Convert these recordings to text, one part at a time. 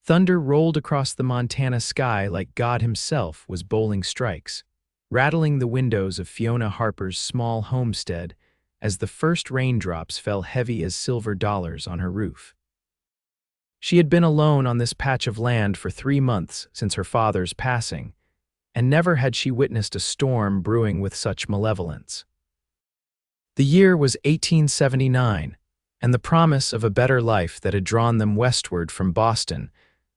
Thunder rolled across the Montana sky like God himself was bowling strikes, rattling the windows of Fiona Harper's small homestead as the first raindrops fell heavy as silver dollars on her roof. She had been alone on this patch of land for 3 months since her father's passing, and never had she witnessed a storm brewing with such malevolence. The year was 1879, and the promise of a better life that had drawn them westward from Boston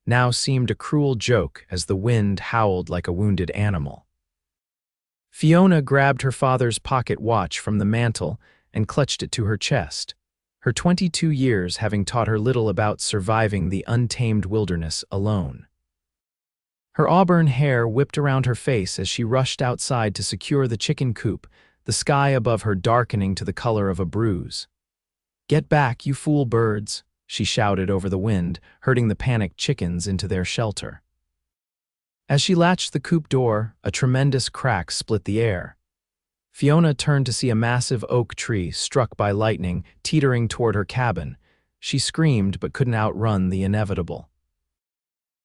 now seemed a cruel joke as the wind howled like a wounded animal. Fiona grabbed her father's pocket watch from the mantel and clutched it to her chest, her 22 years having taught her little about surviving the untamed wilderness alone. Her auburn hair whipped around her face as she rushed outside to secure the chicken coop, the sky above her darkening to the color of a bruise. "Get back, you fool birds," she shouted over the wind, herding the panicked chickens into their shelter. As she latched the coop door, a tremendous crack split the air. Fiona turned to see a massive oak tree struck by lightning teetering toward her cabin. She screamed but couldn't outrun the inevitable.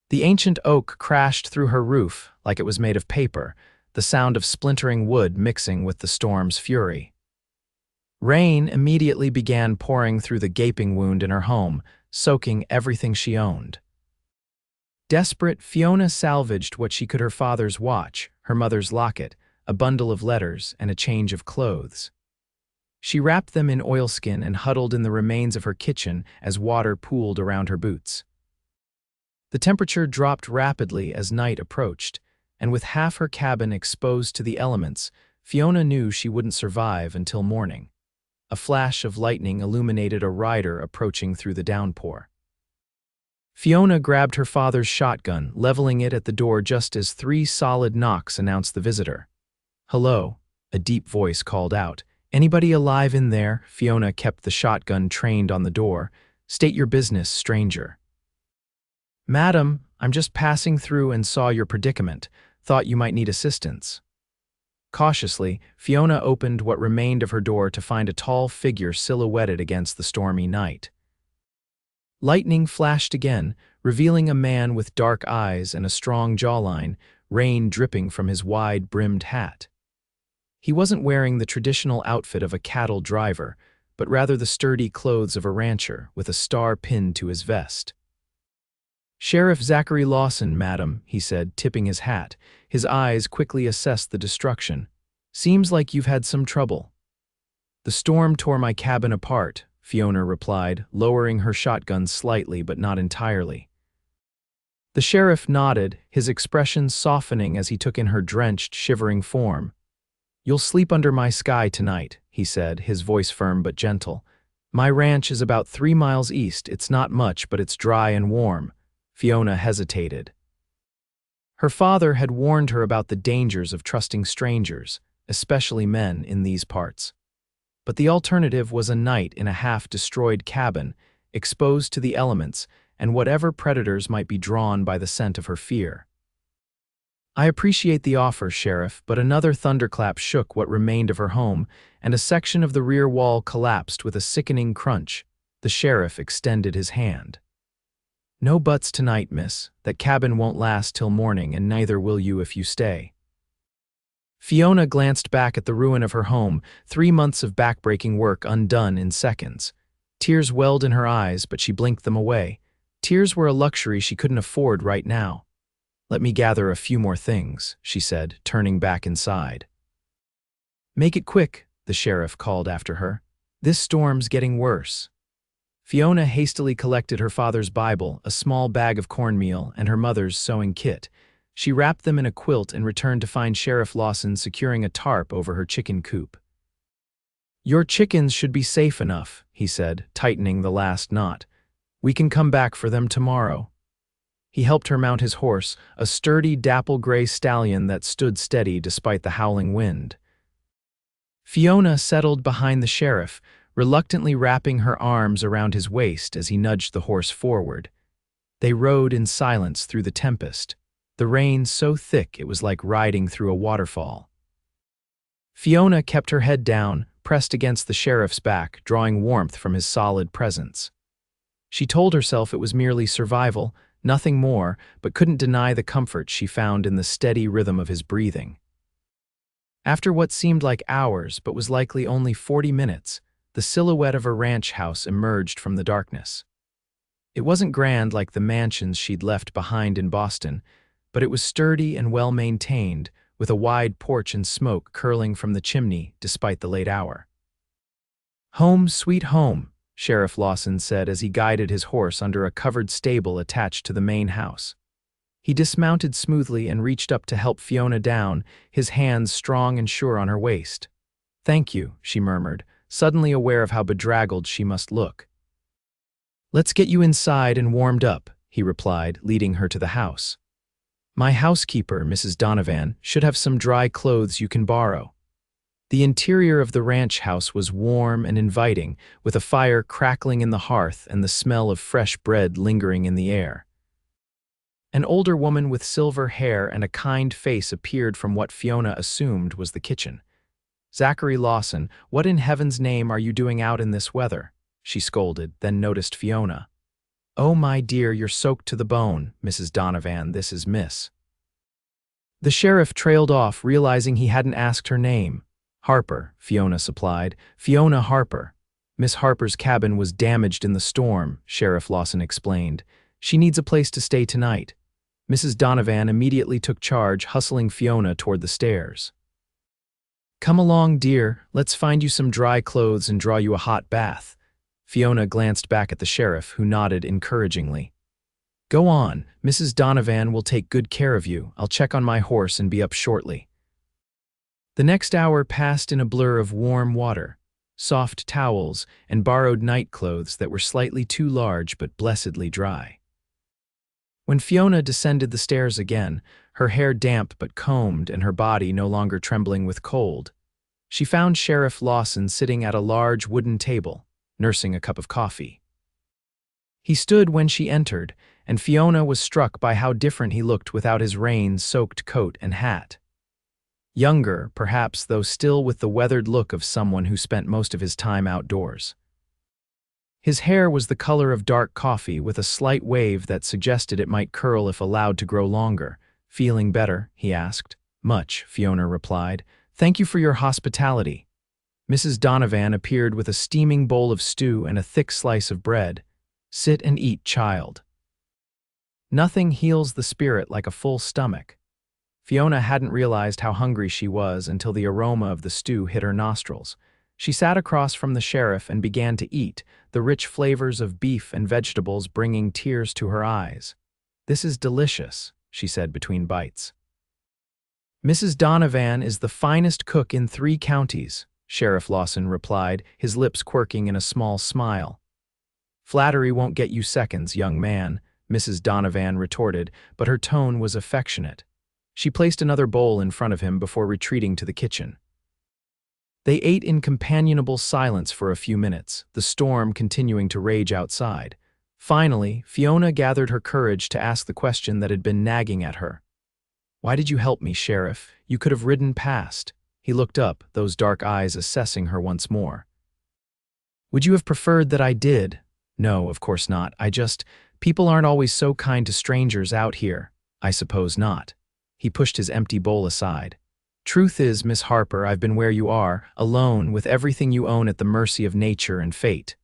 The ancient oak crashed through her roof like it was made of paper, the sound of splintering wood mixing with the storm's fury. Rain immediately began pouring through the gaping wound in her home, soaking everything she owned. Desperate, Fiona salvaged what she could: her father's watch, her mother's locket, a bundle of letters, and a change of clothes. She wrapped them in oilskin and huddled in the remains of her kitchen as water pooled around her boots. The temperature dropped rapidly as night approached, and with half her cabin exposed to the elements, Fiona knew she wouldn't survive until morning. A flash of lightning illuminated a rider approaching through the downpour. Fiona grabbed her father's shotgun, leveling it at the door just as 3 solid knocks announced the visitor. "Hello," a deep voice called out. "Anybody alive in there?" Fiona kept the shotgun trained on the door. "State your business, stranger." "Madam, I'm just passing through and saw your predicament. Thought you might need assistance." Cautiously, Fiona opened what remained of her door to find a tall figure silhouetted against the stormy night. Lightning flashed again, revealing a man with dark eyes and a strong jawline, rain dripping from his wide-brimmed hat. He wasn't wearing the traditional outfit of a cattle driver, but rather the sturdy clothes of a rancher, with a star pinned to his vest. "Sheriff Zachary Lawson, madam," he said, tipping his hat. His eyes quickly assessed the destruction. "Seems like you've had some trouble." "The storm tore my cabin apart," Fiona replied, lowering her shotgun slightly but not entirely. The sheriff nodded, his expression softening as he took in her drenched, shivering form. "You'll sleep under my sky tonight," he said, his voice firm but gentle. "My ranch is about 3 miles east. It's not much, but it's dry and warm." Fiona hesitated. Her father had warned her about the dangers of trusting strangers, especially men, in these parts. But the alternative was a night in a half-destroyed cabin, exposed to the elements and whatever predators might be drawn by the scent of her fear. "I appreciate the offer, Sheriff," but another thunderclap shook what remained of her home, and a section of the rear wall collapsed with a sickening crunch. The sheriff extended his hand. "No buts tonight, miss. That cabin won't last till morning, and neither will you if you stay." Fiona glanced back at the ruin of her home, 3 months of backbreaking work undone in seconds. Tears welled in her eyes, but she blinked them away. Tears were a luxury she couldn't afford right now. "Let me gather a few more things," she said, turning back inside. "Make it quick," the sheriff called after her. "This storm's getting worse." Fiona hastily collected her father's Bible, a small bag of cornmeal, and her mother's sewing kit. She wrapped them in a quilt and returned to find Sheriff Lawson securing a tarp over her chicken coop. "Your chickens should be safe enough," he said, tightening the last knot. "We can come back for them tomorrow." He helped her mount his horse, a sturdy dapple-gray stallion that stood steady despite the howling wind. Fiona settled behind the sheriff, reluctantly wrapping her arms around his waist as he nudged the horse forward. They rode in silence through the tempest, the rain so thick it was like riding through a waterfall. Fiona kept her head down, pressed against the sheriff's back, drawing warmth from his solid presence. She told herself it was merely survival, Nothing more, but couldn't deny the comfort she found in the steady rhythm of his breathing. After what seemed like hours but was likely only 40 minutes, the silhouette of a ranch house emerged from the darkness. It wasn't grand like the mansions she'd left behind in Boston, but it was sturdy and well-maintained, with a wide porch and smoke curling from the chimney despite the late hour. "Home, sweet home," Sheriff Lawson said as he guided his horse under a covered stable attached to the main house. He dismounted smoothly and reached up to help Fiona down, his hands strong and sure on her waist. "Thank you," she murmured, suddenly aware of how bedraggled she must look. "Let's get you inside and warmed up," he replied, leading her to the house. "My housekeeper, Mrs. Donovan, should have some dry clothes you can borrow." The interior of the ranch house was warm and inviting, with a fire crackling in the hearth and the smell of fresh bread lingering in the air. An older woman with silver hair and a kind face appeared from what Fiona assumed was the kitchen. "Zachary Lawson, what in heaven's name are you doing out in this weather?" she scolded, then noticed Fiona. "Oh, my dear, you're soaked to the bone, Mrs. Donovan, this is Miss." The sheriff trailed off, realizing he hadn't asked her name. "Harper," Fiona supplied. "Fiona Harper. Miss Harper's cabin was damaged in the storm," Sheriff Lawson explained. "She needs a place to stay tonight." Mrs. Donovan immediately took charge, hustling Fiona toward the stairs. "Come along, dear. Let's find you some dry clothes and draw you a hot bath." Fiona glanced back at the sheriff, who nodded encouragingly. "Go on. Mrs. Donovan will take good care of you. I'll check on my horse and be up shortly." The next hour passed in a blur of warm water, soft towels, and borrowed nightclothes that were slightly too large but blessedly dry. When Fiona descended the stairs again, her hair damp but combed and her body no longer trembling with cold, she found Sheriff Lawson sitting at a large wooden table, nursing a cup of coffee. He stood when she entered, and Fiona was struck by how different he looked without his rain-soaked coat and hat. Younger, perhaps, though still with the weathered look of someone who spent most of his time outdoors. His hair was the color of dark coffee, with a slight wave that suggested it might curl if allowed to grow longer. "Feeling better?" he asked. "Much," Fiona replied. "Thank you for your hospitality." Mrs. Donovan appeared with a steaming bowl of stew and a thick slice of bread. "Sit and eat, child." Nothing heals the spirit like a full stomach. Fiona hadn't realized how hungry she was until the aroma of the stew hit her nostrils. She sat across from the sheriff and began to eat, the rich flavors of beef and vegetables bringing tears to her eyes. "This is delicious," she said between bites. "Mrs. Donovan is the finest cook in 3 counties, Sheriff Lawson replied, his lips quirking in a small smile. "Flattery won't get you seconds, young man," Mrs. Donovan retorted, but her tone was affectionate. She placed another bowl in front of him before retreating to the kitchen. They ate in companionable silence for a few minutes, the storm continuing to rage outside. Finally, Fiona gathered her courage to ask the question that had been nagging at her. "Why did you help me, Sheriff? You could have ridden past." He looked up, those dark eyes assessing her once more. "Would you have preferred that I did?" "No, of course not. People aren't always so kind to strangers out here." "I suppose not." He pushed his empty bowl aside. "Truth is, Miss Harper, I've been where you are, alone, with everything you own at the mercy of nature and fate."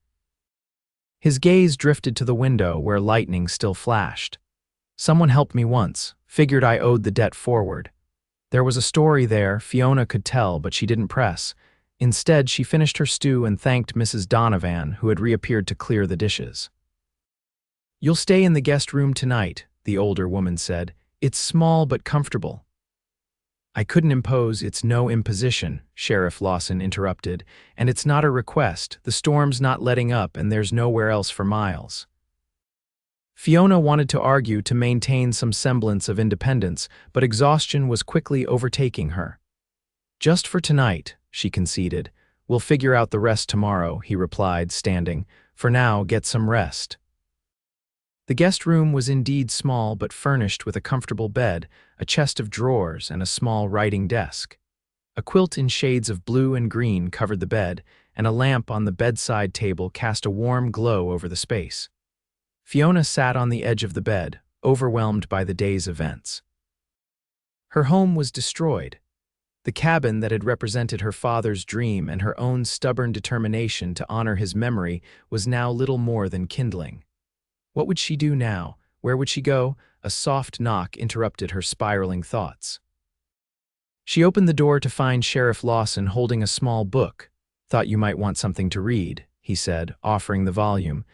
His gaze drifted to the window where lightning still flashed. "Someone helped me once, figured I owed the debt forward." There was a story there Fiona could tell, but she didn't press. Instead, she finished her stew and thanked Mrs. Donovan, who had reappeared to clear the dishes. "You'll stay in the guest room tonight," the older woman said. "It's small but comfortable." "I couldn't impose, it's no imposition," Sheriff Lawson interrupted, "and it's not a request. The storm's not letting up and there's nowhere else for miles." Fiona wanted to argue to maintain some semblance of independence, but exhaustion was quickly overtaking her. "Just for tonight," she conceded. "We'll figure out the rest tomorrow," he replied, standing. "For now, get some rest." The guest room was indeed small but furnished with a comfortable bed, a chest of drawers, and a small writing desk. A quilt in shades of blue and green covered the bed, and a lamp on the bedside table cast a warm glow over the space. Fiona sat on the edge of the bed, overwhelmed by the day's events. Her home was destroyed. The cabin that had represented her father's dream and her own stubborn determination to honor his memory was now little more than kindling. What would she do now? Where would she go? A soft knock interrupted her spiraling thoughts. She opened the door to find Sheriff Lawson holding a small book. "Thought you might want something to read," he said, offering the volume.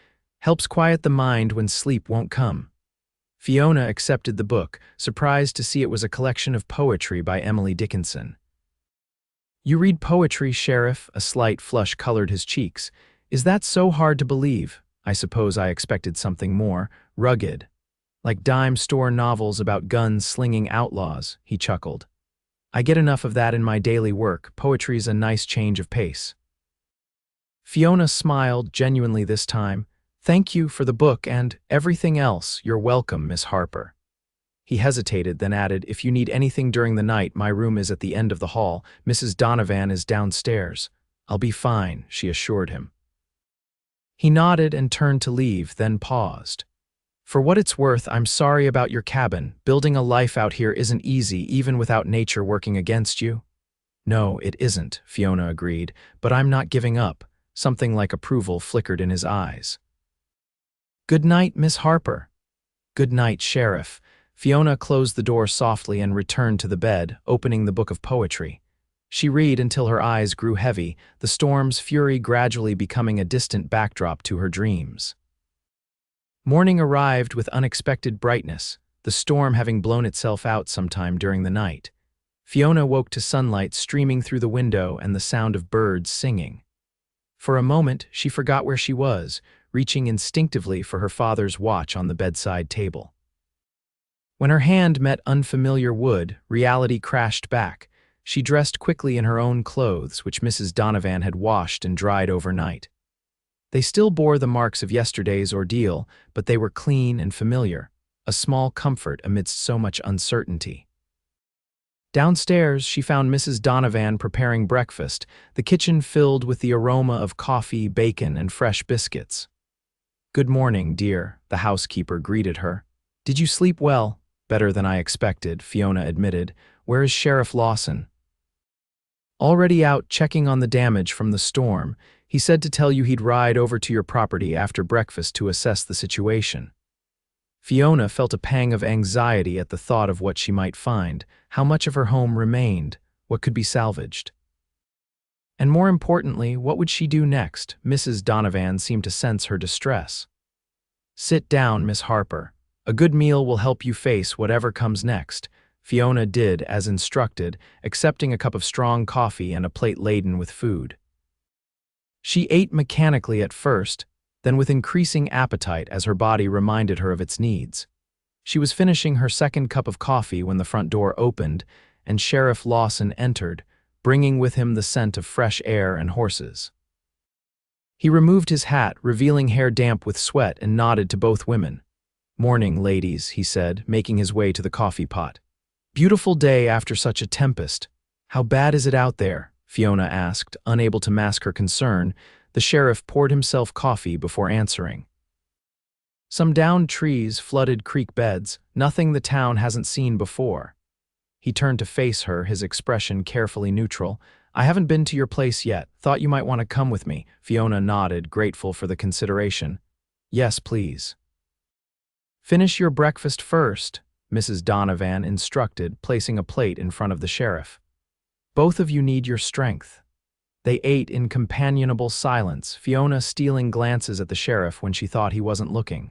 "Helps quiet the mind when sleep won't come." Fiona accepted the book, surprised to see it was a collection of poetry by Emily Dickinson. "You read poetry, Sheriff?" A slight flush colored his cheeks. "Is that so hard to believe? I suppose I expected something more rugged. Like dime store novels about gun-slinging outlaws," he chuckled. "I get enough of that in my daily work. Poetry's a nice change of pace." Fiona smiled, genuinely this time. "Thank you for the book and everything else. You're welcome, Miss Harper." He hesitated, then added, "If you need anything during the night, my room is at the end of the hall. Mrs. Donovan is downstairs." "I'll be fine," she assured him. He nodded and turned to leave, then paused. "For what it's worth, I'm sorry about your cabin. Building a life out here isn't easy, even without nature working against you." "No, it isn't," Fiona agreed, "but I'm not giving up." Something like approval flickered in his eyes. "Good night, Miss Harper." "Good night, Sheriff." Fiona closed the door softly and returned to the bed, opening the book of poetry. She read until her eyes grew heavy, the storm's fury gradually becoming a distant backdrop to her dreams. Morning arrived with unexpected brightness, the storm having blown itself out sometime during the night. Fiona woke to sunlight streaming through the window and the sound of birds singing. For a moment, she forgot where she was, reaching instinctively for her father's watch on the bedside table. When her hand met unfamiliar wood, reality crashed back. She dressed quickly in her own clothes, which Mrs. Donovan had washed and dried overnight. They still bore the marks of yesterday's ordeal, but they were clean and familiar, a small comfort amidst so much uncertainty. Downstairs, she found Mrs. Donovan preparing breakfast, the kitchen filled with the aroma of coffee, bacon, and fresh biscuits. "Good morning, dear," the housekeeper greeted her. "Did you sleep well?" "Better than I expected," Fiona admitted. "Where is Sheriff Lawson?" "Already out checking on the damage from the storm. He said to tell you he'd ride over to your property after breakfast to assess the situation." Fiona felt a pang of anxiety at the thought of what she might find, how much of her home remained, what could be salvaged. And more importantly, what would she do next? Mrs. Donovan seemed to sense her distress. "Sit down, Miss Harper. A good meal will help you face whatever comes next." Fiona did as instructed, accepting a cup of strong coffee and a plate laden with food. She ate mechanically at first, then with increasing appetite as her body reminded her of its needs. She was finishing her second cup of coffee when the front door opened, and Sheriff Lawson entered, bringing with him the scent of fresh air and horses. He removed his hat, revealing hair damp with sweat, and nodded to both women. "Morning, ladies," he said, making his way to the coffee pot. "Beautiful day after such a tempest. How bad is it out there?" Fiona asked, unable to mask her concern. The sheriff poured himself coffee before answering. "Some downed trees, flooded creek beds, nothing the town hasn't seen before." He turned to face her, his expression carefully neutral. "I haven't been to your place yet. Thought you might want to come with me." Fiona nodded, grateful for the consideration. "Yes, please." "Finish your breakfast first," Mrs. Donovan instructed, placing a plate in front of the sheriff. "Both of you need your strength." They ate in companionable silence, Fiona stealing glances at the sheriff when she thought he wasn't looking.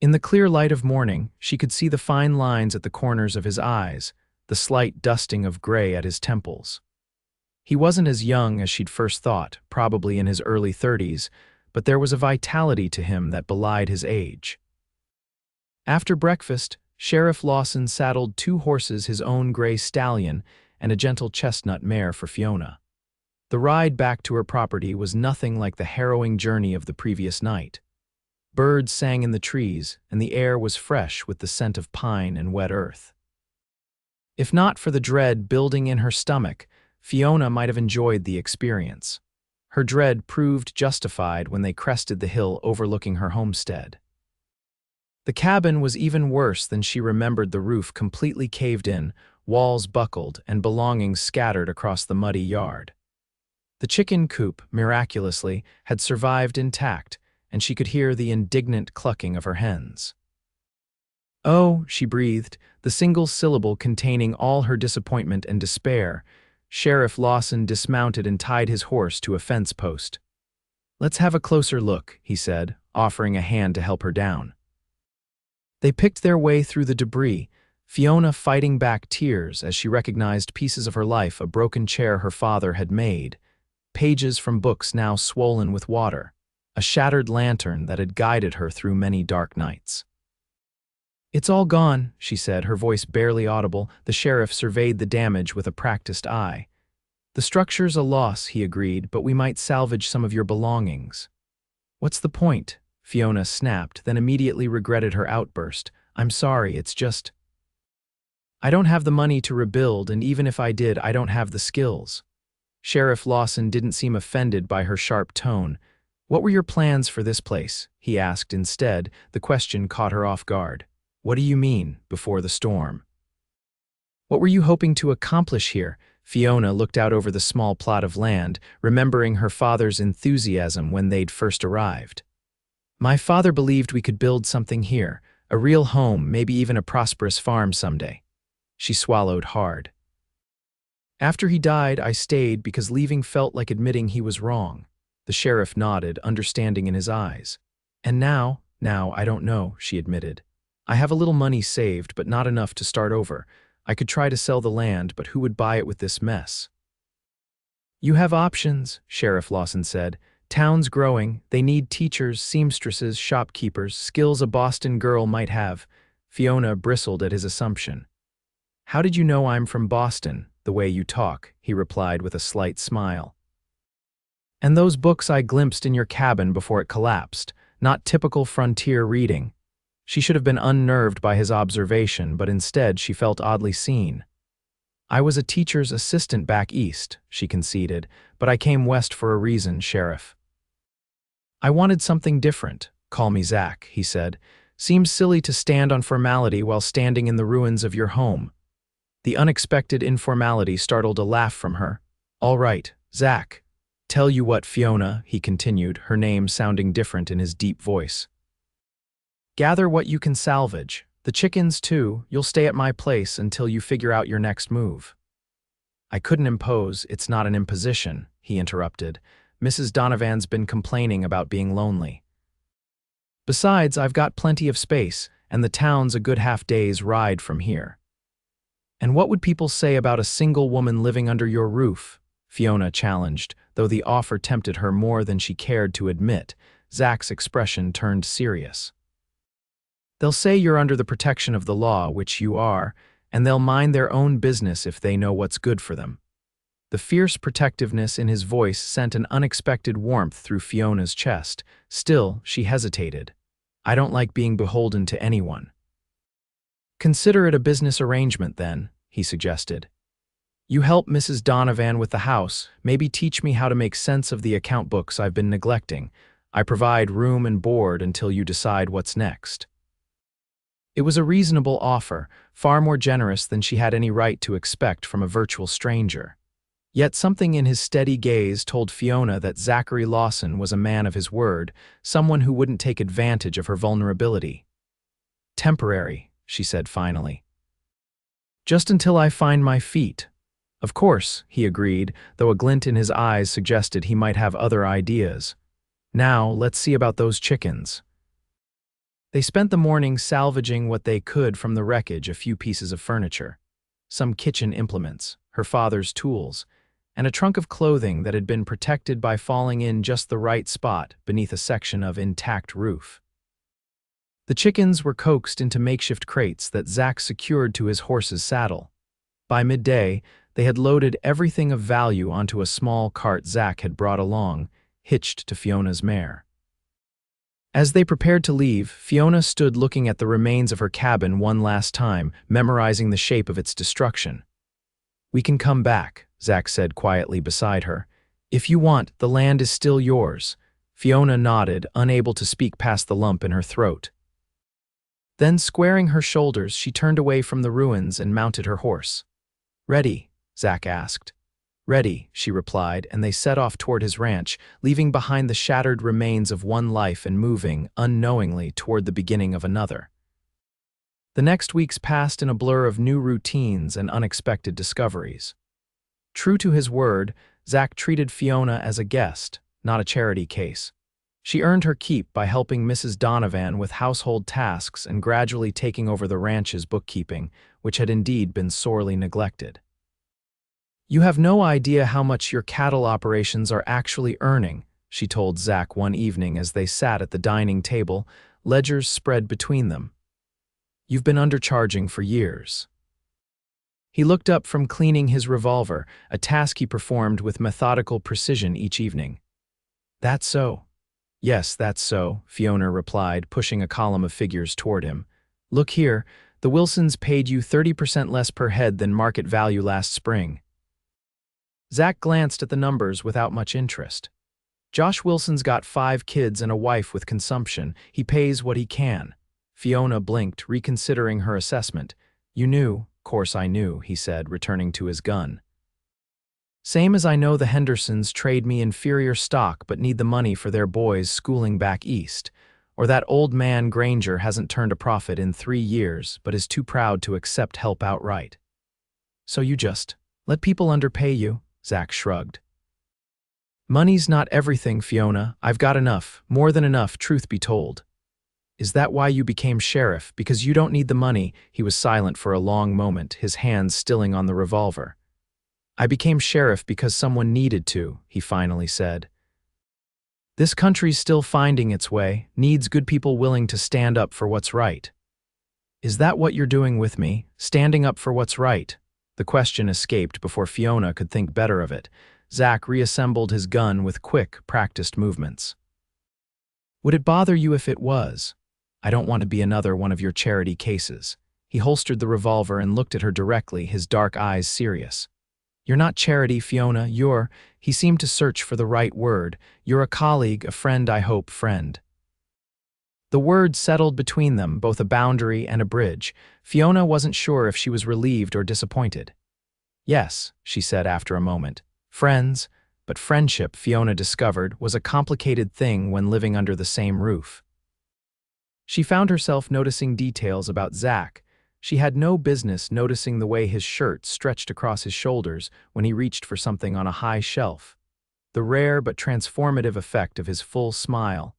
In the clear light of morning, she could see the fine lines at the corners of his eyes, the slight dusting of gray at his temples. He wasn't as young as she'd first thought, probably in his early 30s, but there was a vitality to him that belied his age. After breakfast, Sheriff Lawson saddled 2 horses, his own gray stallion and a gentle chestnut mare for Fiona. The ride back to her property was nothing like the harrowing journey of the previous night. Birds sang in the trees, and the air was fresh with the scent of pine and wet earth. If not for the dread building in her stomach, Fiona might have enjoyed the experience. Her dread proved justified when they crested the hill overlooking her homestead. The cabin was even worse than she remembered, the roof completely caved in, walls buckled, and belongings scattered across the muddy yard. The chicken coop, miraculously, had survived intact, and she could hear the indignant clucking of her hens. "Oh," she breathed, the single syllable containing all her disappointment and despair. Sheriff Lawson dismounted and tied his horse to a fence post. "Let's have a closer look," he said, offering a hand to help her down. They picked their way through the debris, Fiona fighting back tears as she recognized pieces of her life, a broken chair her father had made, pages from books now swollen with water, a shattered lantern that had guided her through many dark nights. "It's all gone," she said, her voice barely audible. The sheriff surveyed the damage with a practiced eye. "The structure's a loss," he agreed, "but we might salvage some of your belongings." "What's the point?" Fiona snapped, then immediately regretted her outburst. "I'm sorry, it's just... I don't have the money to rebuild, and even if I did, I don't have the skills." Sheriff Lawson didn't seem offended by her sharp tone. "What were your plans for this place?" he asked instead. The question caught her off guard. "What do you mean, before the storm?" "What were you hoping to accomplish here?" Fiona looked out over the small plot of land, remembering her father's enthusiasm when they'd first arrived. "My father believed we could build something here, a real home, maybe even a prosperous farm someday." She swallowed hard. "After he died, I stayed because leaving felt like admitting he was wrong." The sheriff nodded, understanding in his eyes. "And now, I don't know," she admitted. "I have a little money saved, but not enough to start over. I could try to sell the land, but who would buy it with this mess?" "You have options," Sheriff Lawson said. "Town's growing. They need teachers, seamstresses, shopkeepers, skills a Boston girl might have." Fiona bristled at his assumption. "How did you know I'm from Boston, the way you talk?" he replied with a slight smile. "And those books I glimpsed in your cabin before it collapsed, not typical frontier reading." She should have been unnerved by his observation, but instead she felt oddly seen. "I was a teacher's assistant back east," she conceded, "but I came west for a reason, Sheriff. I wanted something different." "Call me Zach," he said. "Seems silly to stand on formality while standing in the ruins of your home." The unexpected informality startled a laugh from her. "All right, Zach. Tell you what, Fiona," he continued, her name sounding different in his deep voice. "Gather what you can salvage. The chickens, too. You'll stay at my place until you figure out your next move." "I couldn't impose. It's not an imposition," he interrupted. "Mrs. Donovan's been complaining about being lonely. Besides, I've got plenty of space, and the town's a good half-day's ride from here." "And what would people say about a single woman living under your roof?" Fiona challenged, though the offer tempted her more than she cared to admit. Zach's expression turned serious. "They'll say you're under the protection of the law, which you are, and they'll mind their own business if they know what's good for them." The fierce protectiveness in his voice sent an unexpected warmth through Fiona's chest. Still, she hesitated. "I don't like being beholden to anyone." "Consider it a business arrangement, then," he suggested. "You help Mrs. Donovan with the house, maybe teach me how to make sense of the account books I've been neglecting. I provide room and board until you decide what's next." It was a reasonable offer, far more generous than she had any right to expect from a virtual stranger. Yet something in his steady gaze told Fiona that Zachary Lawson was a man of his word, someone who wouldn't take advantage of her vulnerability. "Temporary," she said finally. "Just until I find my feet." "Of course," he agreed, though a glint in his eyes suggested he might have other ideas. "Now, let's see about those chickens." They spent the morning salvaging what they could from the wreckage, a few pieces of furniture, some kitchen implements, her father's tools, and a trunk of clothing that had been protected by falling in just the right spot beneath a section of intact roof. The chickens were coaxed into makeshift crates that Zach secured to his horse's saddle. By midday, they had loaded everything of value onto a small cart Zach had brought along, hitched to Fiona's mare. As they prepared to leave, Fiona stood looking at the remains of her cabin one last time, memorizing the shape of its destruction. "We can come back," Zach said quietly beside her. "If you want, the land is still yours." Fiona nodded, unable to speak past the lump in her throat. Then, squaring her shoulders, she turned away from the ruins and mounted her horse. "Ready?" Zach asked. "Ready," she replied, and they set off toward his ranch, leaving behind the shattered remains of one life and moving, unknowingly, toward the beginning of another. The next weeks passed in a blur of new routines and unexpected discoveries. True to his word, Zach treated Fiona as a guest, not a charity case. She earned her keep by helping Mrs. Donovan with household tasks and gradually taking over the ranch's bookkeeping, which had indeed been sorely neglected. "You have no idea how much your cattle operations are actually earning," she told Zach one evening as they sat at the dining table, ledgers spread between them. "You've been undercharging for years." He looked up from cleaning his revolver, a task he performed with methodical precision each evening. "That's so." "Yes, that's so," Fiona replied, pushing a column of figures toward him. "Look here, the Wilsons paid you 30% less per head than market value last spring." Zach glanced at the numbers without much interest. "Josh Wilson's got 5 kids and a wife with consumption. He pays what he can." Fiona blinked, reconsidering her assessment. "You knew." "Course I knew," he said, returning to his gun. "Same as I know the Hendersons trade me inferior stock but need the money for their boys schooling back east, or that old man Granger hasn't turned a profit in 3 years but is too proud to accept help outright." "So you just let people underpay you?" Zach shrugged. "Money's not everything, Fiona. I've got enough, more than enough, truth be told." "Is that why you became sheriff? Because you don't need the money?" He was silent for a long moment, his hands stilling on the revolver. "I became sheriff because someone needed to," he finally said. "This country's still finding its way, needs good people willing to stand up for what's right." "Is that what you're doing with me? Standing up for what's right?" The question escaped before Fiona could think better of it. Zach reassembled his gun with quick, practiced movements. "Would it bother you if it was? I don't want to be another one of your charity cases." He holstered the revolver and looked at her directly, his dark eyes serious. "You're not charity, Fiona. He seemed to search for the right word. "You're a colleague, a friend, I hope, friend." The word settled between them, both a boundary and a bridge. Fiona wasn't sure if she was relieved or disappointed. "Yes," she said after a moment. "Friends," but friendship, Fiona discovered, was a complicated thing when living under the same roof. She found herself noticing details about Zach. She had no business noticing the way his shirt stretched across his shoulders when he reached for something on a high shelf, the rare but transformative effect of his full smile,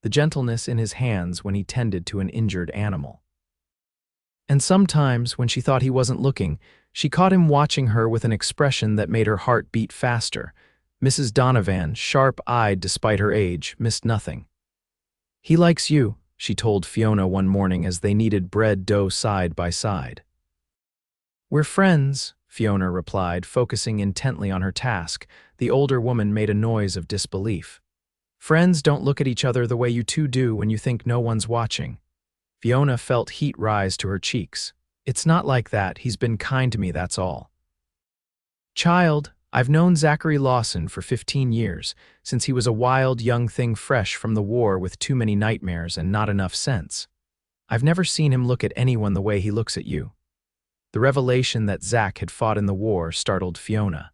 the gentleness in his hands when he tended to an injured animal. And sometimes, when she thought he wasn't looking, she caught him watching her with an expression that made her heart beat faster. Mrs. Donovan, sharp-eyed despite her age, missed nothing. "He likes you," she told Fiona one morning as they kneaded bread dough side by side. "We're friends," Fiona replied, focusing intently on her task. The older woman made a noise of disbelief. "Friends don't look at each other the way you two do when you think no one's watching." Fiona felt heat rise to her cheeks. "It's not like that. He's been kind to me, that's all." "Child, I've known Zachary Lawson for 15 years, since he was a wild young thing fresh from the war with too many nightmares and not enough sense. I've never seen him look at anyone the way he looks at you." The revelation that Zach had fought in the war startled Fiona.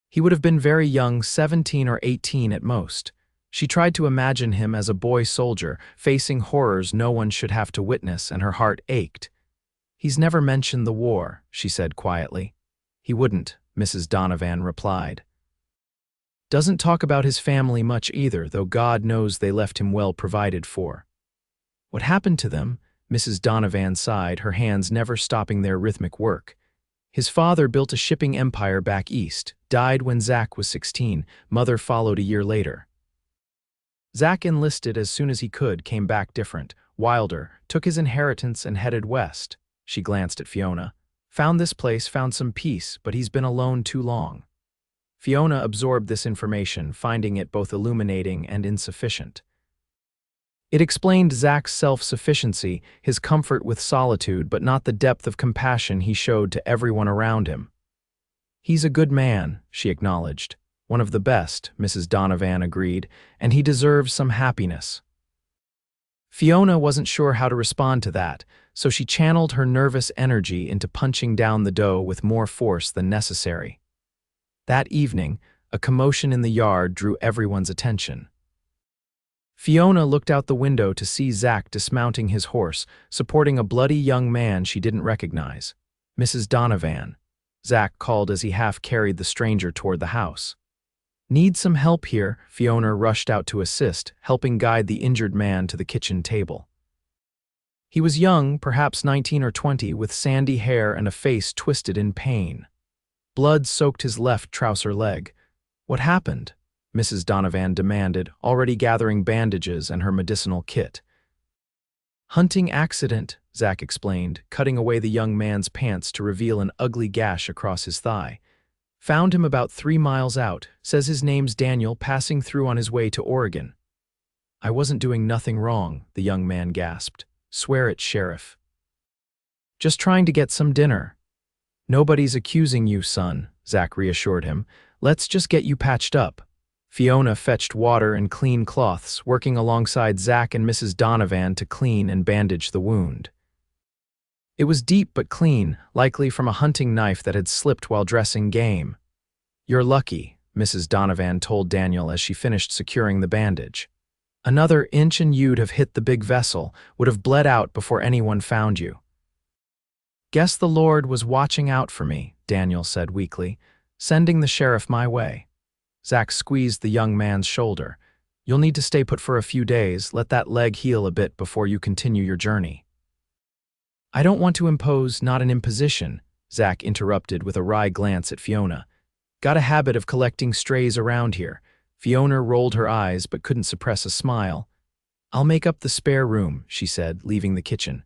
He would have been very young, 17 or 18 at most. She tried to imagine him as a boy soldier, facing horrors no one should have to witness, and her heart ached. "He's never mentioned the war," she said quietly. "He wouldn't," Mrs. Donovan replied. "Doesn't talk about his family much either, though God knows they left him well provided for." "What happened to them?" Mrs. Donovan sighed, her hands never stopping their rhythmic work. "His father built a shipping empire back east, died when Zach was 16, mother followed a year later. Zach enlisted as soon as he could, came back different, wilder, took his inheritance and headed west." She glanced at Fiona. "Found this place, found some peace, but he's been alone too long." Fiona absorbed this information, finding it both illuminating and insufficient. It explained Zach's self-sufficiency, his comfort with solitude, but not the depth of compassion he showed to everyone around him. "He's a good man," she acknowledged. "One of the best," Mrs. Donovan agreed, "and he deserves some happiness." Fiona wasn't sure how to respond to that, so she channeled her nervous energy into punching down the dough with more force than necessary. That evening, a commotion in the yard drew everyone's attention. Fiona looked out the window to see Zach dismounting his horse, supporting a bloody young man she didn't recognize. "Mrs. Donovan," Zach called as he half-carried the stranger toward the house. "Need some help here?" Fiona rushed out to assist, helping guide the injured man to the kitchen table. He was young, perhaps 19 or 20, with sandy hair and a face twisted in pain. Blood soaked his left trouser leg. "What happened?" Mrs. Donovan demanded, already gathering bandages and her medicinal kit. "Hunting accident," Zach explained, cutting away the young man's pants to reveal an ugly gash across his thigh. "Found him about 3 miles out. Says his name's Daniel, passing through on his way to Oregon." "I wasn't doing nothing wrong," the young man gasped. "Swear it, Sheriff." "Just trying to get some dinner." "Nobody's accusing you, son," Zach reassured him. "Let's just get you patched up." Fiona fetched water and clean cloths, working alongside Zach and Mrs. Donovan to clean and bandage the wound. It was deep but clean, likely from a hunting knife that had slipped while dressing game. "You're lucky," Mrs. Donovan told Daniel as she finished securing the bandage. "Another inch and you'd have hit the big vessel, would have bled out before anyone found you." "Guess the Lord was watching out for me," Daniel said weakly, "sending the sheriff my way." Zach squeezed the young man's shoulder. "You'll need to stay put for a few days, let that leg heal a bit before you continue your journey." "I don't want to impose, not an imposition," Zach interrupted with a wry glance at Fiona. "Got a habit of collecting strays around here." Fiona rolled her eyes but couldn't suppress a smile. "I'll make up the spare room," she said, leaving the kitchen.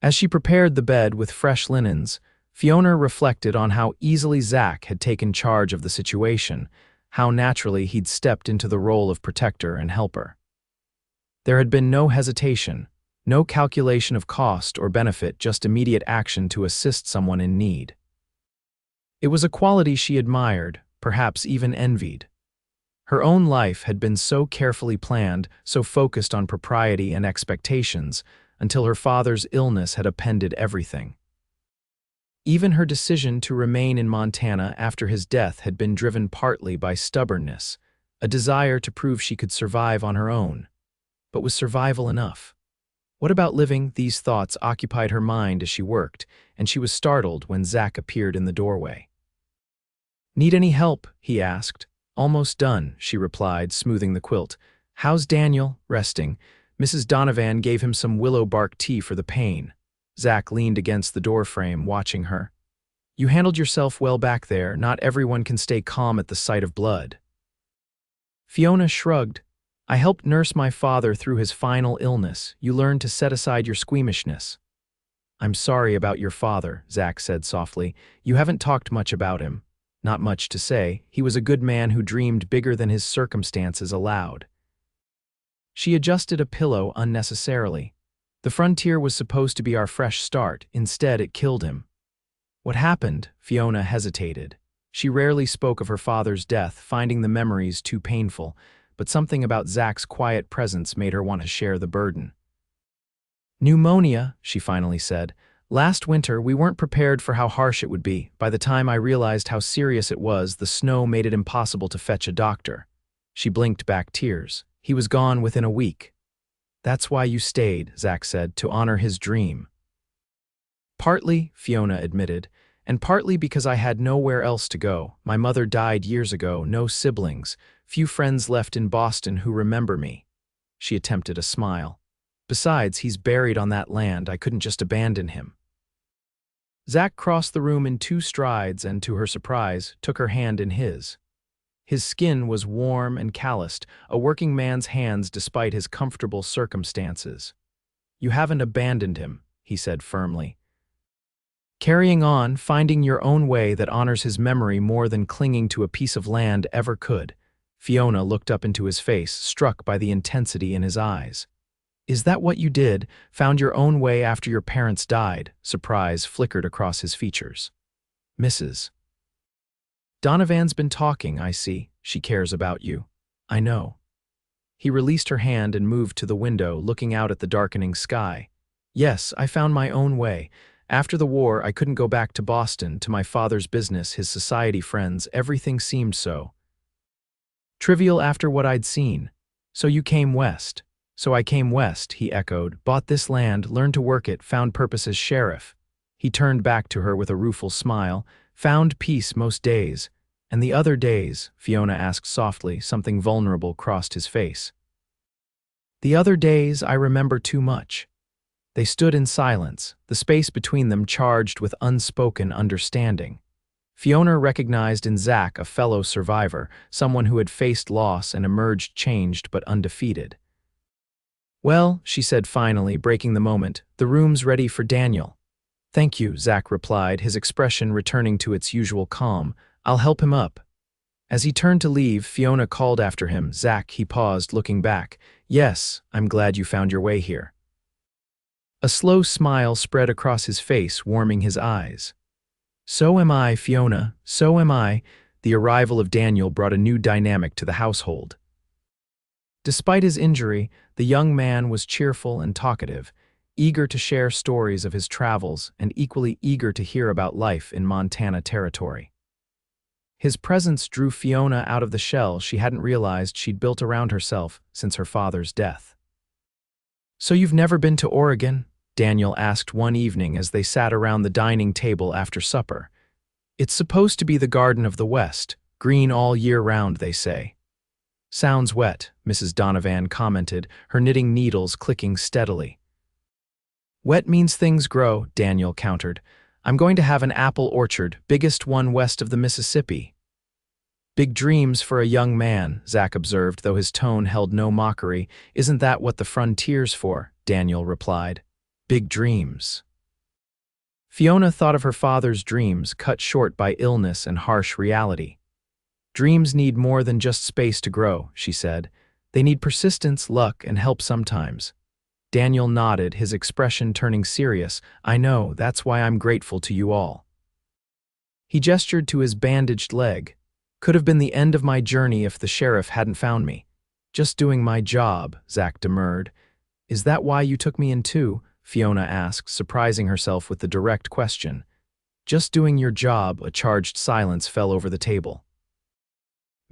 As she prepared the bed with fresh linens, Fiona reflected on how easily Zach had taken charge of the situation, how naturally he'd stepped into the role of protector and helper. There had been no hesitation, no calculation of cost or benefit, just immediate action to assist someone in need. It was a quality she admired, perhaps even envied. Her own life had been so carefully planned, so focused on propriety and expectations, until her father's illness had upended everything. Even her decision to remain in Montana after his death had been driven partly by stubbornness, a desire to prove she could survive on her own. But was survival enough? What about living? These thoughts occupied her mind as she worked, and she was startled when Zach appeared in the doorway. "Need any help?" he asked. "Almost done," she replied, smoothing the quilt. "How's Daniel?" "Resting." Mrs. Donovan gave him some willow bark tea for the pain. Zach leaned against the doorframe, watching her. "You handled yourself well back there. Not everyone can stay calm at the sight of blood." Fiona shrugged. "I helped nurse my father through his final illness. You learned to set aside your squeamishness." "I'm sorry about your father," Zach said softly. "You haven't talked much about him." "Not much to say. He was a good man who dreamed bigger than his circumstances allowed." She adjusted a pillow unnecessarily. "The frontier was supposed to be our fresh start. Instead, it killed him." "What happened?" Fiona hesitated. She rarely spoke of her father's death, finding the memories too painful, but something about Zach's quiet presence made her want to share the burden. "Pneumonia," she finally said. "Last winter, we weren't prepared for how harsh it would be. By the time I realized how serious it was, the snow made it impossible to fetch a doctor." She blinked back tears. "He was gone within a week." "That's why you stayed," Zach said, "to honor his dream." "Partly," Fiona admitted, "and partly because I had nowhere else to go. My mother died years ago, no siblings, few friends left in Boston who remember me." She attempted a smile. "Besides, he's buried on that land. I couldn't just abandon him." Zach crossed the room in 2 strides and, to her surprise, took her hand in his. His skin was warm and calloused, a working man's hands despite his comfortable circumstances. "You haven't abandoned him," he said firmly. "Carrying on, finding your own way that honors his memory more than clinging to a piece of land ever could." Fiona looked up into his face, struck by the intensity in his eyes. "Is that what you did? Found your own way after your parents died?" Surprise flickered across his features. "Mrs. Donovan's been talking, I see. She cares about you." "I know." He released her hand and moved to the window, looking out at the darkening sky. Yes, I found my own way. After the war, I couldn't go back to Boston, to my father's business, his society friends. Everything seemed so trivial after what I'd seen. So you came west. So I came west, he echoed, bought this land, learned to work it, found purpose as sheriff. He turned back to her with a rueful smile, found peace most days. And the other days, Fiona asked softly, something vulnerable crossed his face. The other days, I remember too much. They stood in silence, the space between them charged with unspoken understanding. Fiona recognized in Zach a fellow survivor, someone who had faced loss and emerged changed but undefeated. Well, she said finally, breaking the moment, the room's ready for Daniel. Thank you, Zach replied, his expression returning to its usual calm. I'll help him up. As he turned to leave, Fiona called after him. Zach, he paused, looking back. Yes, I'm glad you found your way here. A slow smile spread across his face, warming his eyes. So am I, Fiona, so am I. The arrival of Daniel brought a new dynamic to the household. Despite his injury, the young man was cheerful and talkative, eager to share stories of his travels and equally eager to hear about life in Montana territory. His presence drew Fiona out of the shell she hadn't realized she'd built around herself since her father's death. So you've never been to Oregon? Daniel asked one evening as they sat around the dining table after supper. It's supposed to be the Garden of the West, green all year round, they say. Sounds wet, Mrs. Donovan commented, her knitting needles clicking steadily. Wet means things grow, Daniel countered. I'm going to have an apple orchard, biggest one west of the Mississippi. Big dreams for a young man, Zach observed, though his tone held no mockery. Isn't that what the frontier's for? Daniel replied. Big dreams. Fiona thought of her father's dreams, cut short by illness and harsh reality. Dreams need more than just space to grow, she said. They need persistence, luck, and help sometimes. Daniel nodded, his expression turning serious. I know, that's why I'm grateful to you all. He gestured to his bandaged leg. Could have been the end of my journey if the sheriff hadn't found me. Just doing my job, Zach demurred. Is that why you took me in too? Fiona asked, surprising herself with the direct question. Just doing your job, a charged silence fell over the table.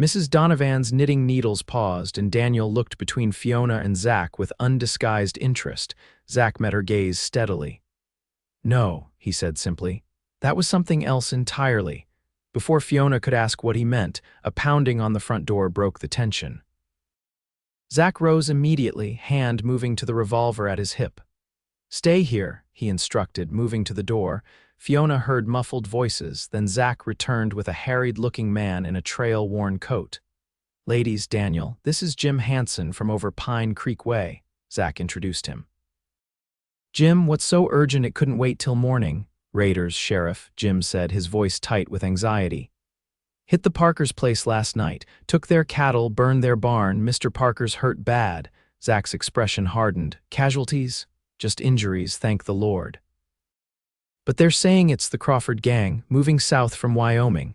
Mrs. Donovan's knitting needles paused, and Daniel looked between Fiona and Zach with undisguised interest. Zach met her gaze steadily. No, he said simply. That was something else entirely. Before Fiona could ask what he meant, a pounding on the front door broke the tension. Zach rose immediately, hand moving to the revolver at his hip. Stay here, he instructed, moving to the door. Fiona heard muffled voices, then Zach returned with a harried-looking man in a trail-worn coat. Ladies, Daniel, this is Jim Hansen from over Pine Creek Way, Zach introduced him. Jim, what's so urgent it couldn't wait till morning? Raiders, Sheriff, Jim said, his voice tight with anxiety. Hit the Parkers' place last night, took their cattle, burned their barn, Mr. Parker's hurt bad. Zach's expression hardened. Casualties? Just injuries, thank the Lord. But they're saying it's the Crawford gang, moving south from Wyoming.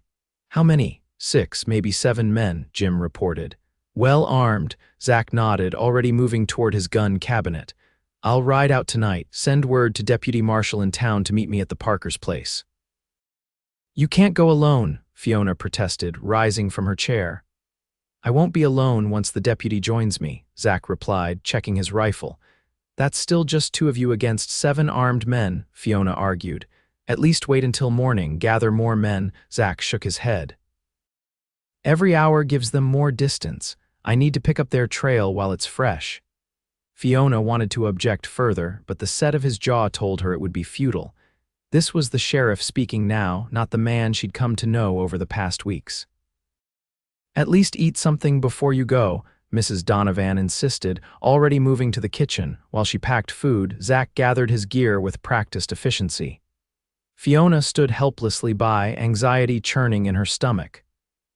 How many? 6, maybe 7 men, Jim reported. Well armed, Zach nodded, already moving toward his gun cabinet. I'll ride out tonight, send word to Deputy Marshal in town to meet me at the Parkers' place. You can't go alone, Fiona protested, rising from her chair. I won't be alone once the deputy joins me, Zach replied, checking his rifle. That's still just 2 of you against 7 armed men, Fiona argued. At least wait until morning, gather more men. Zach shook his head. Every hour gives them more distance. I need to pick up their trail while it's fresh. Fiona wanted to object further, but the set of his jaw told her it would be futile. This was the sheriff speaking now, not the man she'd come to know over the past weeks. At least eat something before you go, Mrs. Donovan insisted, already moving to the kitchen. While she packed food, Zach gathered his gear with practiced efficiency. Fiona stood helplessly by, anxiety churning in her stomach.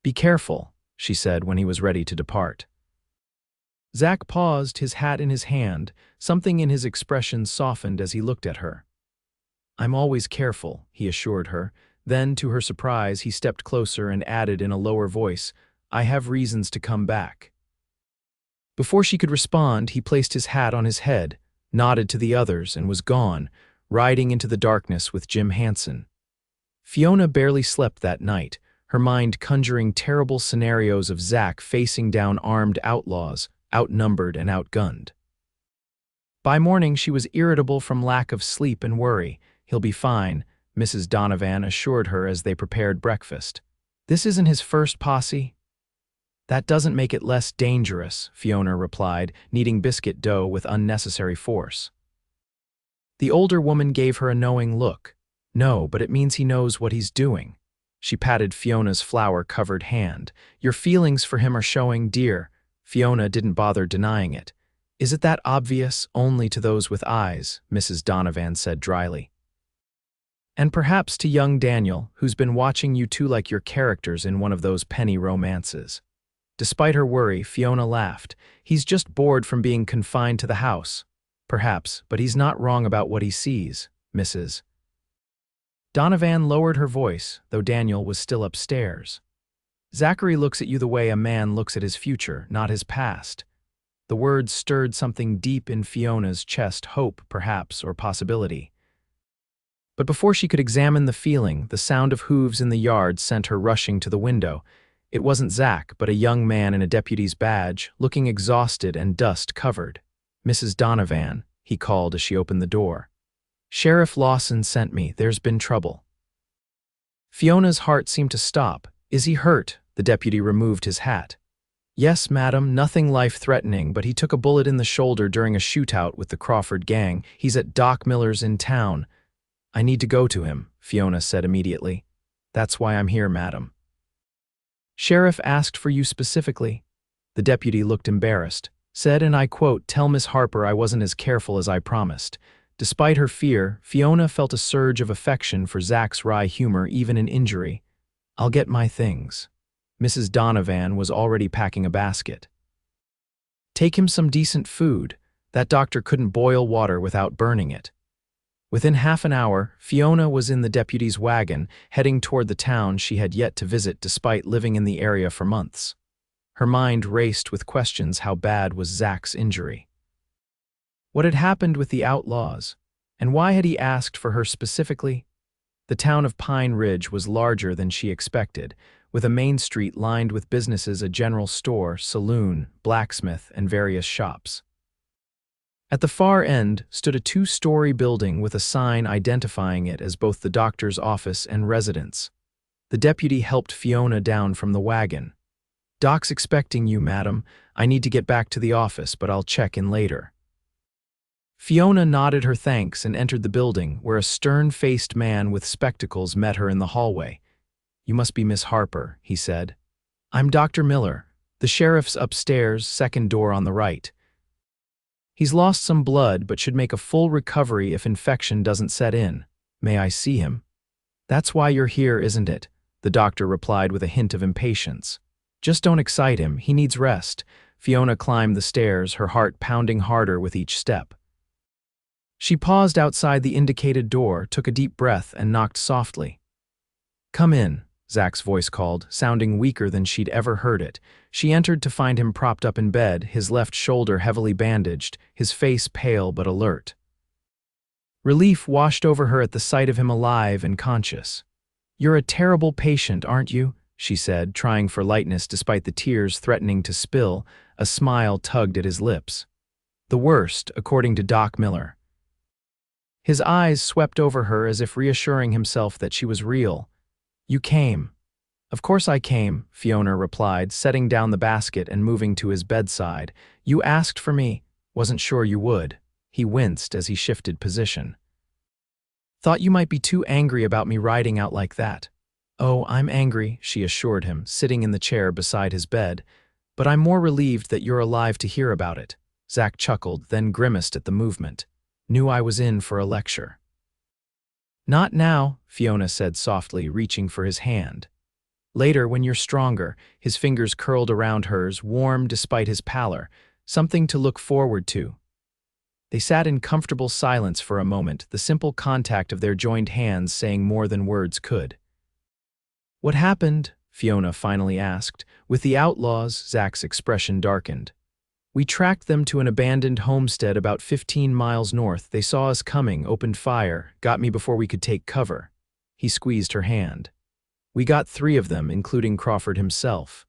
Be careful, she said when he was ready to depart. Zach paused, his hat in his hand. Something in his expression softened as he looked at her. I'm always careful, he assured her. Then, to her surprise, he stepped closer and added in a lower voice, I have reasons to come back. Before she could respond, he placed his hat on his head, nodded to the others, and was gone, riding into the darkness with Jim Hansen. Fiona barely slept that night, her mind conjuring terrible scenarios of Zach facing down armed outlaws, outnumbered and outgunned. By morning, she was irritable from lack of sleep and worry. "He'll be fine," Mrs. Donovan assured her as they prepared breakfast. "This isn't his first posse." "That doesn't make it less dangerous," Fiona replied, kneading biscuit dough with unnecessary force. The older woman gave her a knowing look. "No, but it means he knows what he's doing." She patted Fiona's flour-covered hand. "Your feelings for him are showing, dear." Fiona didn't bother denying it. "Is it that obvious? Only to those with eyes," Mrs. Donovan said dryly. "And perhaps to young Daniel, who's been watching you two like your characters in one of those penny romances." Despite her worry, Fiona laughed. "He's just bored from being confined to the house." "Perhaps, but he's not wrong about what he sees, Mrs. Donovan lowered her voice, though Daniel was still upstairs. "Zachary looks at you the way a man looks at his future, not his past." The words stirred something deep in Fiona's chest, hope, perhaps, or possibility. But before she could examine the feeling, the sound of hooves in the yard sent her rushing to the window. It wasn't Zach, but a young man in a deputy's badge, looking exhausted and dust-covered. "Mrs. Donovan," he called as she opened the door. "Sheriff Lawson sent me. There's been trouble." Fiona's heart seemed to stop. "Is he hurt?" The deputy removed his hat. "Yes, madam, nothing life-threatening, but he took a bullet in the shoulder during a shootout with the Crawford gang. He's at Doc Miller's in town." "I need to go to him," Fiona said immediately. "That's why I'm here, madam." "Sheriff asked for you specifically." The deputy looked embarrassed. Said, and I quote, "Tell Miss Harper I wasn't as careful as I promised." Despite her fear, Fiona felt a surge of affection for Zach's wry humor even in injury. "I'll get my things." Mrs. Donovan was already packing a basket. "Take him some decent food. That doctor couldn't boil water without burning it." Within half an hour, Fiona was in the deputy's wagon, heading toward the town she had yet to visit despite living in the area for months. Her mind raced with questions. How bad was Zach's injury? What had happened with the outlaws? And why had he asked for her specifically? The town of Pine Ridge was larger than she expected, with a main street lined with businesses, a general store, saloon, blacksmith, and various shops. At the far end stood a two-story building with a sign identifying it as both the doctor's office and residence. The deputy helped Fiona down from the wagon. "Doc's expecting you, madam. I need to get back to the office, but I'll check in later." Fiona nodded her thanks and entered the building, where a stern-faced man with spectacles met her in the hallway. "You must be Miss Harper," he said. "I'm Dr. Miller. The sheriff's upstairs, second door on the right. He's lost some blood, but should make a full recovery if infection doesn't set in. May I see him?" "That's why you're here, isn't it?" the doctor replied with a hint of impatience. "Just don't excite him. He needs rest." Fiona climbed the stairs, her heart pounding harder with each step. She paused outside the indicated door, took a deep breath, and knocked softly. "Come in," Zach's voice called, sounding weaker than she'd ever heard it. She entered to find him propped up in bed, his left shoulder heavily bandaged, his face pale but alert. Relief washed over her at the sight of him alive and conscious. "You're a terrible patient, aren't you?" she said, trying for lightness despite the tears threatening to spill. A smile tugged at his lips. "The worst, according to Doc Miller." His eyes swept over her as if reassuring himself that she was real. "You came." "Of course I came," Fiona replied, setting down the basket and moving to his bedside. "You asked for me. Wasn't sure you would." He winced as he shifted position. "Thought you might be too angry about me riding out like that." "Oh, I'm angry," she assured him, sitting in the chair beside his bed. "But I'm more relieved that you're alive to hear about it." Zach chuckled, then grimaced at the movement. "Knew I was in for a lecture." "Not now," Fiona said softly, reaching for his hand. "Later, when you're stronger." His fingers curled around hers, warm despite his pallor, something to look forward to. They sat in comfortable silence for a moment, the simple contact of their joined hands saying more than words could. "What happened?" Fiona finally asked. "With the outlaws?" Zach's expression darkened. We tracked them to an abandoned homestead about 15 miles north. They saw us coming, opened fire, got me before we could take cover." He squeezed her hand. "We got 3 of them, including Crawford himself.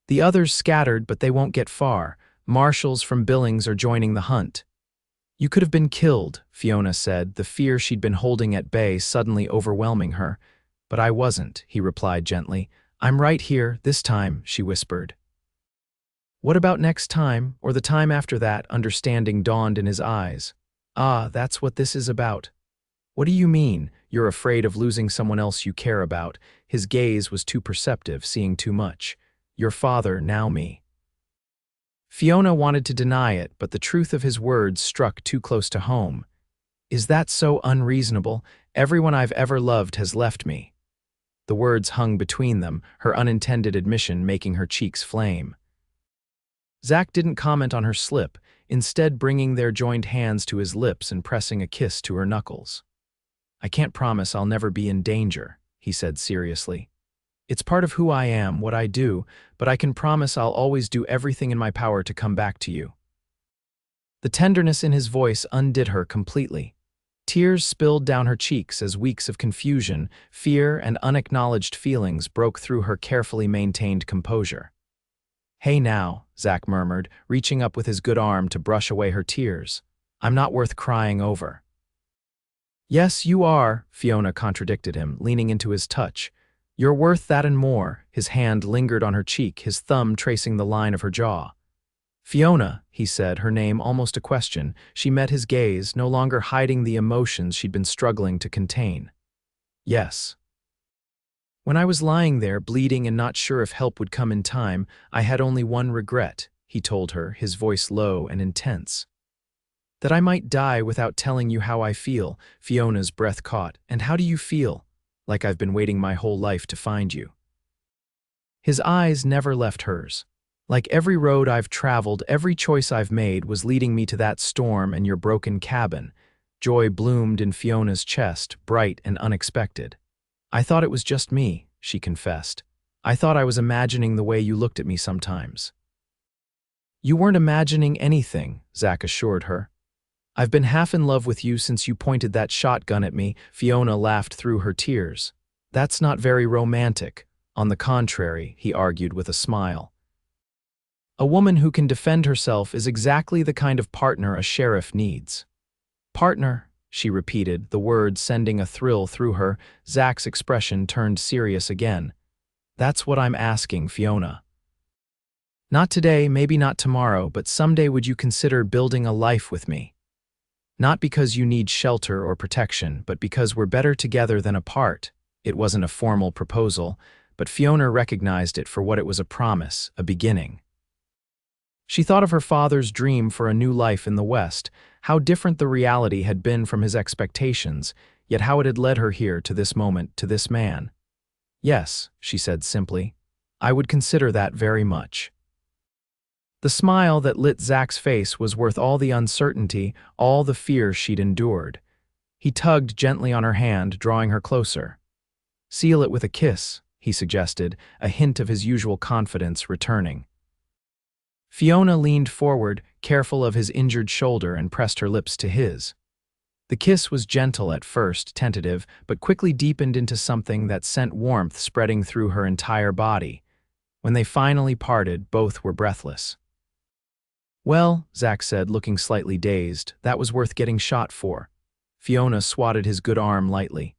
The others scattered, but they won't get far. Marshals from Billings are joining the hunt." "You could have been killed," Fiona said, the fear she'd been holding at bay suddenly overwhelming her. "But I wasn't," he replied gently. "I'm right here, this time," she whispered. "What about next time, or the time after that?" Understanding dawned in his eyes. "Ah, that's what this is about." "What do you mean? You're afraid of losing someone else you care about?" His gaze was too perceptive, seeing too much. "Your father, now me." Fiona wanted to deny it, but the truth of his words struck too close to home. "Is that so unreasonable? Everyone I've ever loved has left me." The words hung between them, her unintended admission making her cheeks flame. Zach didn't comment on her slip, instead bringing their joined hands to his lips and pressing a kiss to her knuckles. "I can't promise I'll never be in danger," he said seriously. "It's part of who I am, what I do, but I can promise I'll always do everything in my power to come back to you." The tenderness in his voice undid her completely. Tears spilled down her cheeks as weeks of confusion, fear, and unacknowledged feelings broke through her carefully maintained composure. "Hey now," Zach murmured, reaching up with his good arm to brush away her tears. "I'm not worth crying over." "Yes, you are," Fiona contradicted him, leaning into his touch. "You're worth that and more." His hand lingered on her cheek, his thumb tracing the line of her jaw. "Fiona," he said, her name almost a question. She met his gaze, no longer hiding the emotions she'd been struggling to contain. "Yes." "When I was lying there, bleeding and not sure if help would come in time, I had only one regret," he told her, his voice low and intense. "That I might die without telling you how I feel." Fiona's breath caught. "And how do you feel?" "Like I've been waiting my whole life to find you." His eyes never left hers. "Like every road I've traveled, every choice I've made was leading me to that storm and your broken cabin." Joy bloomed in Fiona's chest, bright and unexpected. "I thought it was just me," she confessed. "I thought I was imagining the way you looked at me sometimes." "You weren't imagining anything," Zach assured her. "I've been half in love with you since you pointed that shotgun at me." Fiona laughed through her tears. "That's not very romantic." "On the contrary," he argued with a smile. "A woman who can defend herself is exactly the kind of partner a sheriff needs." "Partner," she repeated, the words sending a thrill through her. Zach's expression turned serious again. "That's what I'm asking, Fiona. Not today, maybe not tomorrow, but someday would you consider building a life with me? Not because you need shelter or protection, but because we're better together than apart." It wasn't a formal proposal, but Fiona recognized it for what it was, a promise, a beginning. She thought of her father's dream for a new life in the West, how different the reality had been from his expectations, yet how it had led her here to this moment, to this man. "Yes," she said simply, "I would consider that very much." The smile that lit Zach's face was worth all the uncertainty, all the fear she'd endured. He tugged gently on her hand, drawing her closer. "Seal it with a kiss," he suggested, a hint of his usual confidence returning. Fiona leaned forward, careful of his injured shoulder, and pressed her lips to his. The kiss was gentle at first, tentative, but quickly deepened into something that sent warmth spreading through her entire body. When they finally parted, both were breathless. "Well," Zach said, looking slightly dazed, "that was worth getting shot for." Fiona swatted his good arm lightly.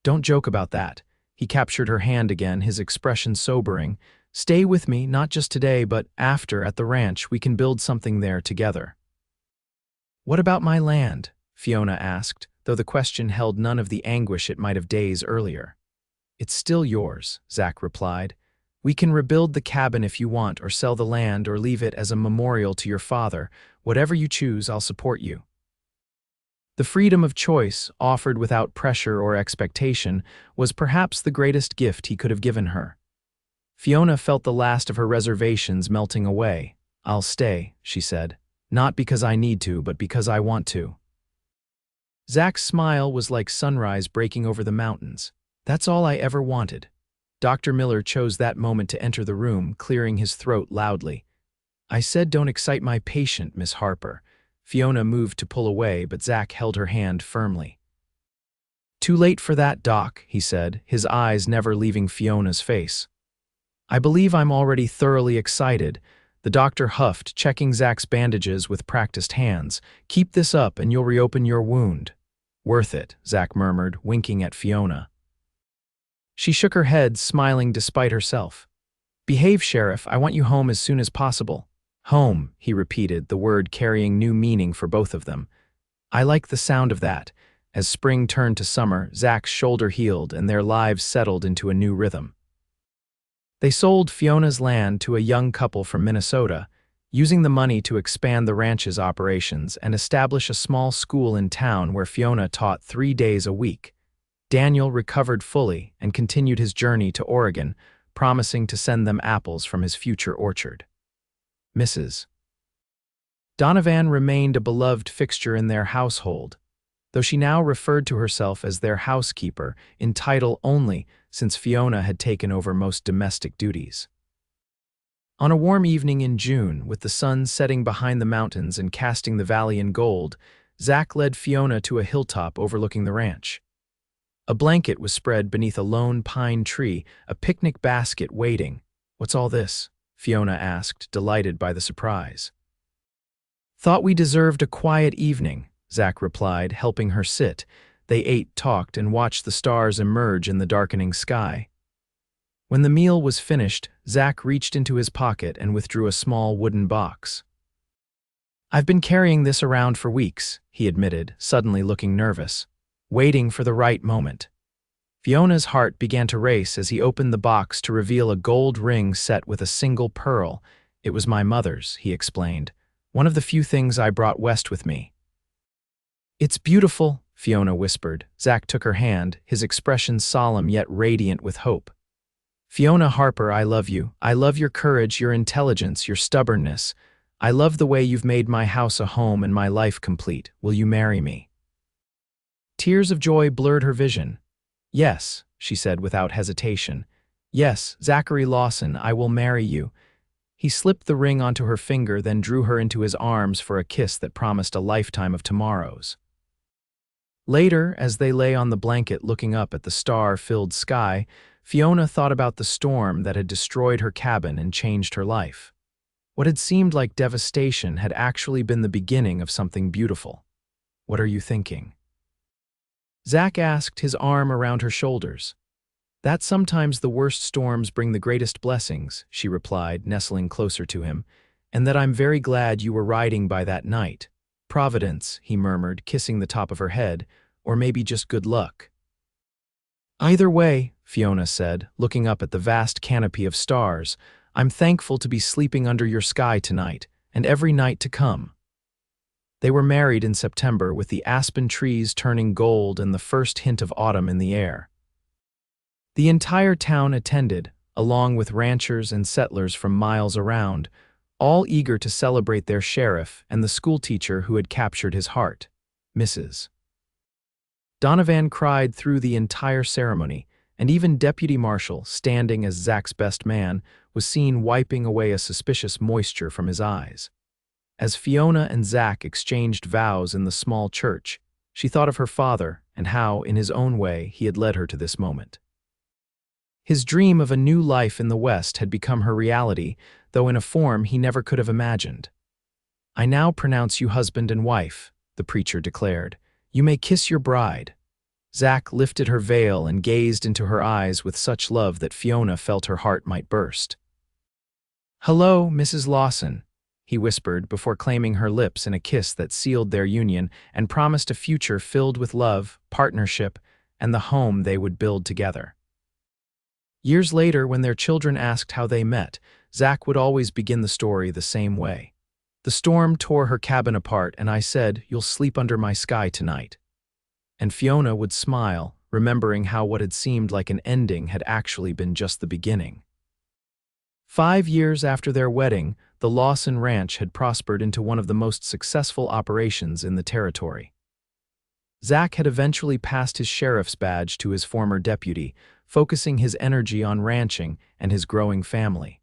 "Don't joke about that." He captured her hand again, his expression sobering. "Stay with me, not just today, but after, at the ranch. We can build something there together." "What about my land?" Fiona asked, though the question held none of the anguish it might have days earlier. "It's still yours," Zach replied. "We can rebuild the cabin if you want, or sell the land, or leave it as a memorial to your father. Whatever you choose, I'll support you." The freedom of choice, offered without pressure or expectation, was perhaps the greatest gift he could have given her. Fiona felt the last of her reservations melting away. "I'll stay," she said. "Not because I need to, but because I want to." Zach's smile was like sunrise breaking over the mountains. "That's all I ever wanted." Dr. Miller chose that moment to enter the room, clearing his throat loudly. I said don't excite my patient, Miss Harper. Fiona moved to pull away, but Zach held her hand firmly. Too late for that, Doc, he said, his eyes never leaving Fiona's face. I believe I'm already thoroughly excited. The doctor huffed, checking Zach's bandages with practiced hands. Keep this up and you'll reopen your wound. Worth it, Zach murmured, winking at Fiona. She shook her head, smiling despite herself. Behave, Sheriff. I want you home as soon as possible. Home, he repeated, the word carrying new meaning for both of them. I like the sound of that. As spring turned to summer, Zach's shoulder healed and their lives settled into a new rhythm. They sold Fiona's land to a young couple from Minnesota, using the money to expand the ranch's operations and establish a small school in town where Fiona taught 3 days a week. Daniel recovered fully and continued his journey to Oregon, promising to send them apples from his future orchard. Mrs. Donovan remained a beloved fixture in their household, though she now referred to herself as their housekeeper, in title only, since Fiona had taken over most domestic duties. On a warm evening in June, with the sun setting behind the mountains and casting the valley in gold, Zach led Fiona to a hilltop overlooking the ranch. A blanket was spread beneath a lone pine tree, a picnic basket waiting. What's all this? Fiona asked, delighted by the surprise. Thought we deserved a quiet evening, Zach replied, helping her sit. They ate, talked, and watched the stars emerge in the darkening sky. When the meal was finished, Zach reached into his pocket and withdrew a small wooden box. I've been carrying this around for weeks, he admitted, suddenly looking nervous, waiting for the right moment. Fiona's heart began to race as he opened the box to reveal a gold ring set with a single pearl. It was my mother's, he explained, one of the few things I brought west with me. It's beautiful, Fiona whispered. Zach took her hand, his expression solemn yet radiant with hope. Fiona Harper, I love you. I love your courage, your intelligence, your stubbornness. I love the way you've made my house a home and my life complete. Will you marry me? Tears of joy blurred her vision. Yes, she said without hesitation. Yes, Zachary Lawson, I will marry you. He slipped the ring onto her finger, then drew her into his arms for a kiss that promised a lifetime of tomorrows. Later, as they lay on the blanket looking up at the star-filled sky, Fiona thought about the storm that had destroyed her cabin and changed her life. What had seemed like devastation had actually been the beginning of something beautiful. What are you thinking? Zach asked, his arm around her shoulders. That sometimes the worst storms bring the greatest blessings, she replied, nestling closer to him, and that I'm very glad you were riding by that night. Providence, he murmured, kissing the top of her head, or maybe just good luck. Either way, Fiona said, looking up at the vast canopy of stars, I'm thankful to be sleeping under your sky tonight, and every night to come. They were married in September, with the aspen trees turning gold and the first hint of autumn in the air. The entire town attended, along with ranchers and settlers from miles around, all eager to celebrate their sheriff and the schoolteacher who had captured his heart, Mrs. Donovan cried through the entire ceremony, and even Deputy Marshal, standing as Zach's best man, was seen wiping away a suspicious moisture from his eyes. As Fiona and Zach exchanged vows in the small church, she thought of her father and how, in his own way, he had led her to this moment. His dream of a new life in the West had become her reality, though in a form he never could have imagined. I now pronounce you husband and wife, the preacher declared. You may kiss your bride. Zach lifted her veil and gazed into her eyes with such love that Fiona felt her heart might burst. Hello, Mrs. Lawson, he whispered before claiming her lips in a kiss that sealed their union and promised a future filled with love, partnership, and the home they would build together. Years later, when their children asked how they met, Zach would always begin the story the same way. The storm tore her cabin apart, and I said, "You'll sleep under my sky tonight." And Fiona would smile, remembering how what had seemed like an ending had actually been just the beginning. 5 years after their wedding, the Lawson Ranch had prospered into one of the most successful operations in the territory. Zach had eventually passed his sheriff's badge to his former deputy, focusing his energy on ranching and his growing family.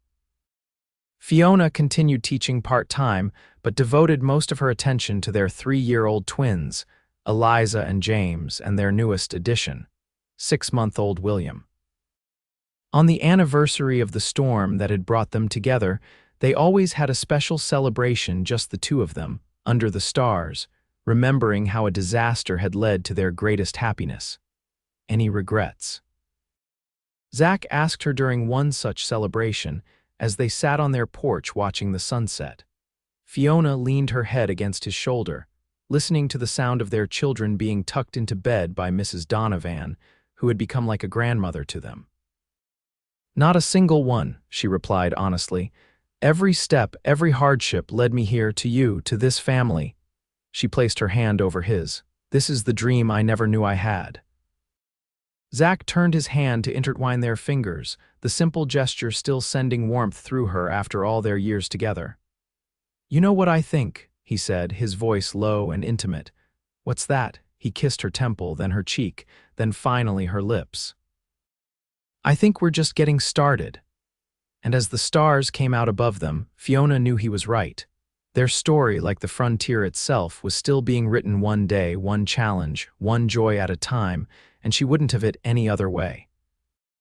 Fiona continued teaching part-time, but devoted most of her attention to their 3-year-old twins, Eliza and James, and their newest addition, 6-month-old William. On the anniversary of the storm that had brought them together, they always had a special celebration, just the two of them, under the stars, remembering how a disaster had led to their greatest happiness. Any regrets? Zach asked her during one such celebration, as they sat on their porch watching the sunset. Fiona leaned her head against his shoulder, listening to the sound of their children being tucked into bed by Mrs. Donovan, who had become like a grandmother to them. "Not a single one," she replied honestly. "Every step, every hardship led me here, to you, to this family." She placed her hand over his. "This is the dream I never knew I had." Zach turned his hand to intertwine their fingers, the simple gesture still sending warmth through her after all their years together. "You know what I think," he said, his voice low and intimate. "What's that?" He kissed her temple, then her cheek, then finally her lips. "I think we're just getting started." And as the stars came out above them, Fiona knew he was right. Their story, like the frontier itself, was still being written, one day, one challenge, one joy at a time, and she wouldn't have it any other way.